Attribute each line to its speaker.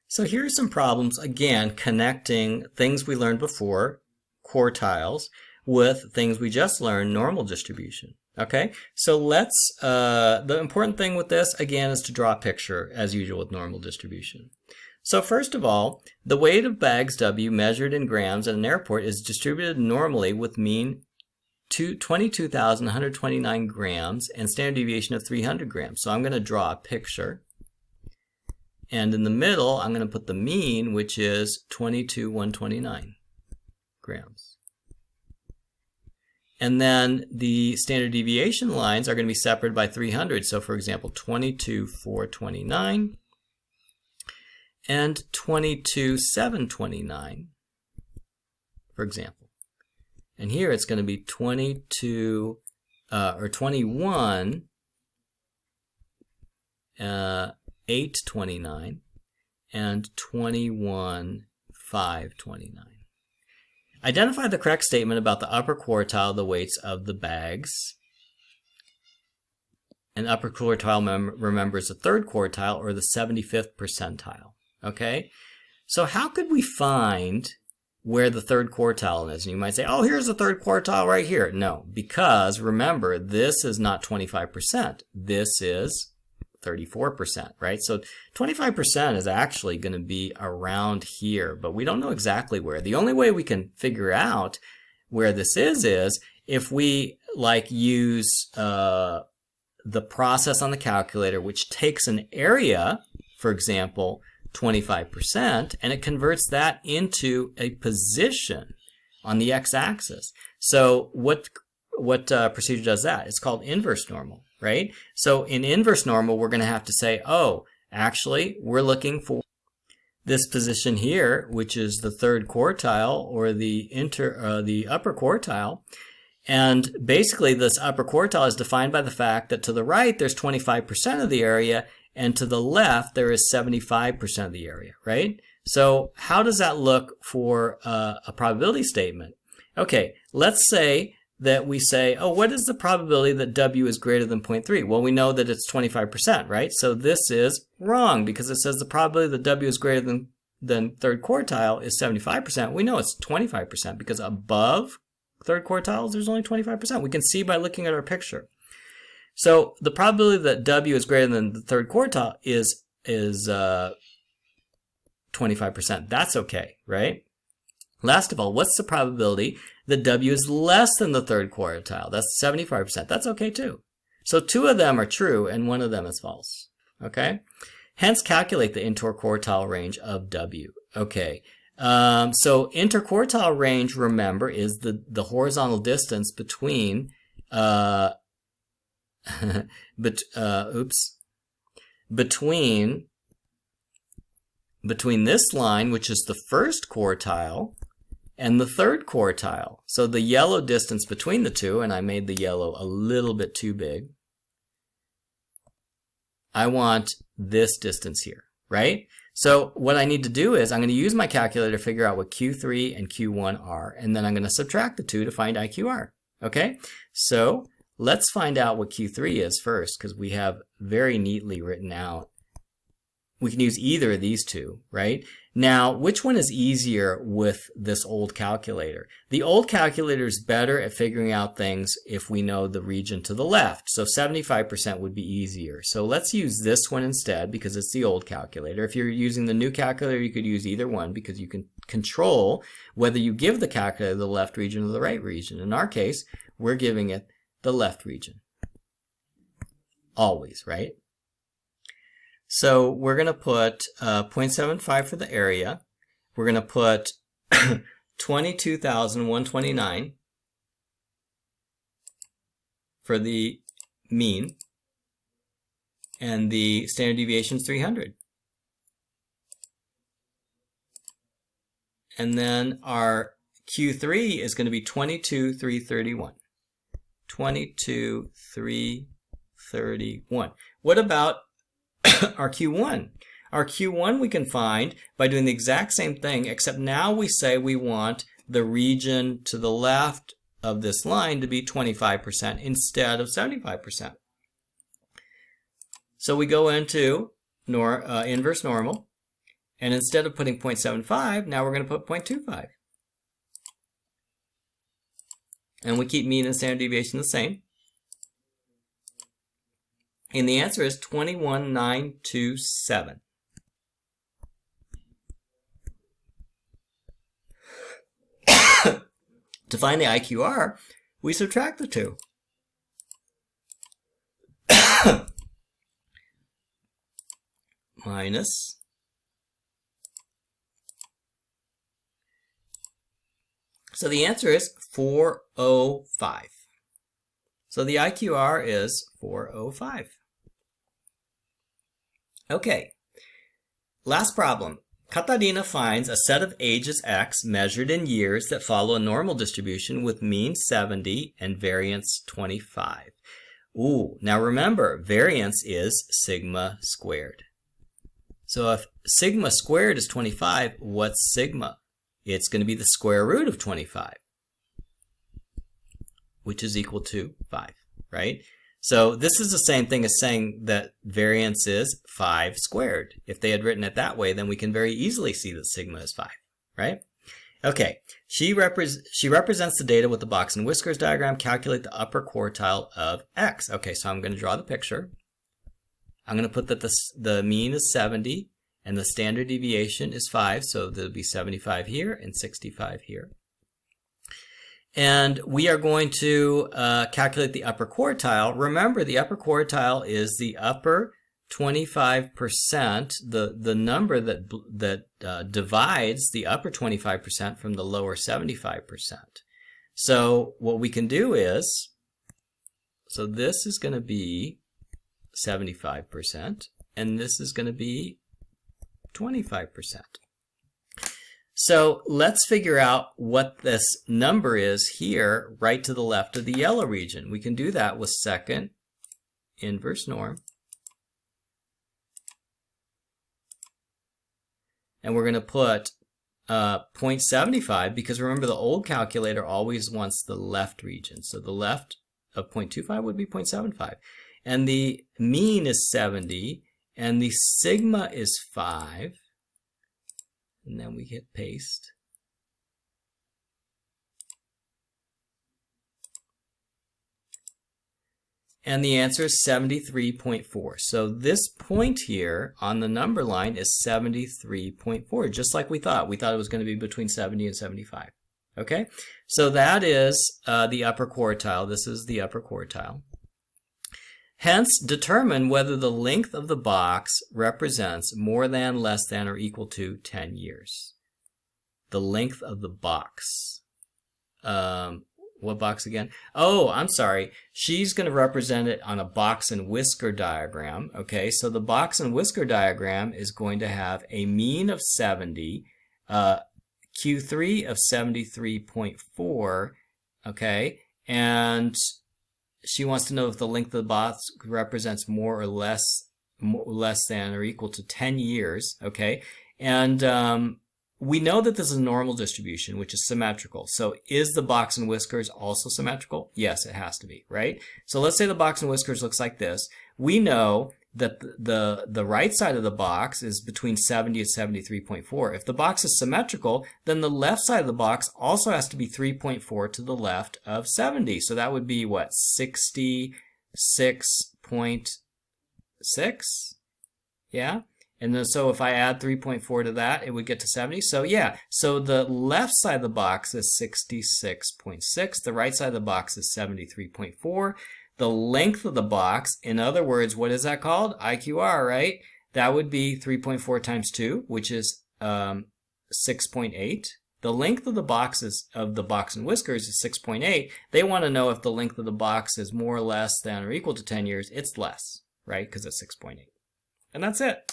Speaker 1: So here are some problems, again, connecting things we learned before, quartiles, with things we just learned, normal distribution. Okay, so let's, the important thing with this, again, is to draw a picture, as usual with normal distribution. So first of all, the weight of bags W measured in grams at an airport is distributed normally with mean 22,129 grams and standard deviation of 300 grams. So I'm going to draw a picture. And in the middle, I'm going to put the mean, which is 22,129 grams. And then the standard deviation lines are going to be separated by 300. So for example, 22,429 and 22,729, for example. And here it's going to be 21,829 and 21,529. Identify the correct statement about the upper quartile, the weights of the bags. And upper quartile, remember, is the third quartile or the 75th percentile. Okay? So how could we find where the third quartile is? And you might say, oh, here's the third quartile right here. No, because remember, this is not 25%. This is 34%, right? So 25% is actually going to be around here, but we don't know exactly where. The only way we can figure out where this is if we use the process on the calculator, which takes an area, for example, 25%, and it converts that into a position on the x-axis. So what procedure does that? It's called inverse normal, right? So in inverse normal, we're going to have to say, oh, actually, we're looking for this position here, which is the third quartile or the upper quartile. And basically, this upper quartile is defined by the fact that to the right, there's 25% of the area, and to the left, there is 75% of the area, right? So how does that look for a probability statement? Okay, let's say that we say, oh, what is the probability that W is greater than 0.3? Well, we know that it's 25%, right? So this is wrong because it says the probability that W is greater than third quartile is 75%. We know it's 25% because above third quartiles, there's only 25%. We can see by looking at our picture. So the probability that W is greater than the third quartile is 25%. That's okay, right? Last of all, what's the probability that W is less than the third quartile? That's 75%. That's okay too. So two of them are true and one of them is false. Okay? Hence, calculate the interquartile range of W. Okay. So interquartile range, remember, is the horizontal distance between between this line, which is the first quartile, and the third quartile. So the yellow distance between the two, and I made the yellow a little bit too big. I want this distance here, right? So what I need to do is I'm going to use my calculator to figure out what Q3 and Q1 are, and then I'm going to subtract the two to find IQR. Okay? So let's find out what Q3 is first, because we have very neatly written out. We can use either of these two, right? Now, which one is easier with this old calculator? The old calculator is better at figuring out things if we know the region to the left. So 75% would be easier. So let's use this one instead because it's the old calculator. If you're using the new calculator, you could use either one because you can control whether you give the calculator the left region or the right region. In our case, we're giving it the left region. Always, right? So we're going to put 0.75 for the area. We're going to put 22,129 for the mean. And the standard deviation is 300. And then our Q3 is going to be 22,331. 22,331. What about our Q1? Our Q1 we can find by doing the exact same thing, except now we say we want the region to the left of this line to be 25% instead of 75%. So we go into inverse normal, And instead of putting 0.75, now we're going to put 0.25. And we keep mean and standard deviation the same. And the answer is 21,927. To find the IQR, we subtract the two. Minus so the answer is 405. So the IQR is 405. Okay, last problem. Katarina finds a set of ages x measured in years that follow a normal distribution with mean 70 and variance 25. Ooh, now remember, variance is sigma squared. So if sigma squared is 25, what's sigma? It's going to be the square root of 25, which is equal to 5, right? So this is the same thing as saying that variance is 5 squared. If they had written it that way, then we can very easily see that sigma is 5, right? Okay, she represents the data with the box and whiskers diagram. Calculate the upper quartile of x. Okay, so I'm going to draw the picture. I'm going to put that the mean is 70 and the standard deviation is 5, so there'll be 75 here and 65 here. And we are going to calculate the upper quartile. Remember, the upper quartile is the upper 25%, the number that divides the upper 25% from the lower 75%. So what we can do is, so this is going to be 75%, and this is going to be 25%. So let's figure out what this number is here, right to the left of the yellow region. We can do that with second inverse norm. And we're going to put 0.75, because remember the old calculator always wants the left region. So the left of 0.25 would be 0.75. And the mean is 70, and the sigma is 5. And then we hit paste. And the answer is 73.4. So this point here on the number line is 73.4, just like we thought. We thought it was going to be between 70 and 75. Okay? So that is the upper quartile. This is the upper quartile. Hence, determine whether the length of the box represents more than, less than, or equal to 10 years. The length of the box. What box again? Oh, I'm sorry. She's going to represent it on a box and whisker diagram. Okay, so the box and whisker diagram is going to have a mean of 70, Q3 of 73.4, okay, and she wants to know if the length of the box represents more or less than or equal to 10 years, okay? And we know that this is a normal distribution, which is symmetrical. So is the box and whiskers also symmetrical? Yes, it has to be, right? So let's say the box and whiskers looks like this. We know that the right side of the box is between 70 and 73.4. If the box is symmetrical, then the left side of the box also has to be 3.4 to the left of 70. So that would be what, 66.6? Yeah? And then, so if I add 3.4 to that, it would get to 70. So yeah, so the left side of the box is 66.6. The right side of the box is 73.4. The length of the box, in other words, what is that called? IQR, right? That would be 3.4 times 2, which is 6.8. The length of the boxes of the box and whiskers is 6.8. They want to know if the length of the box is more or less than or equal to 10 years. It's less, right? Because it's 6.8. And that's it.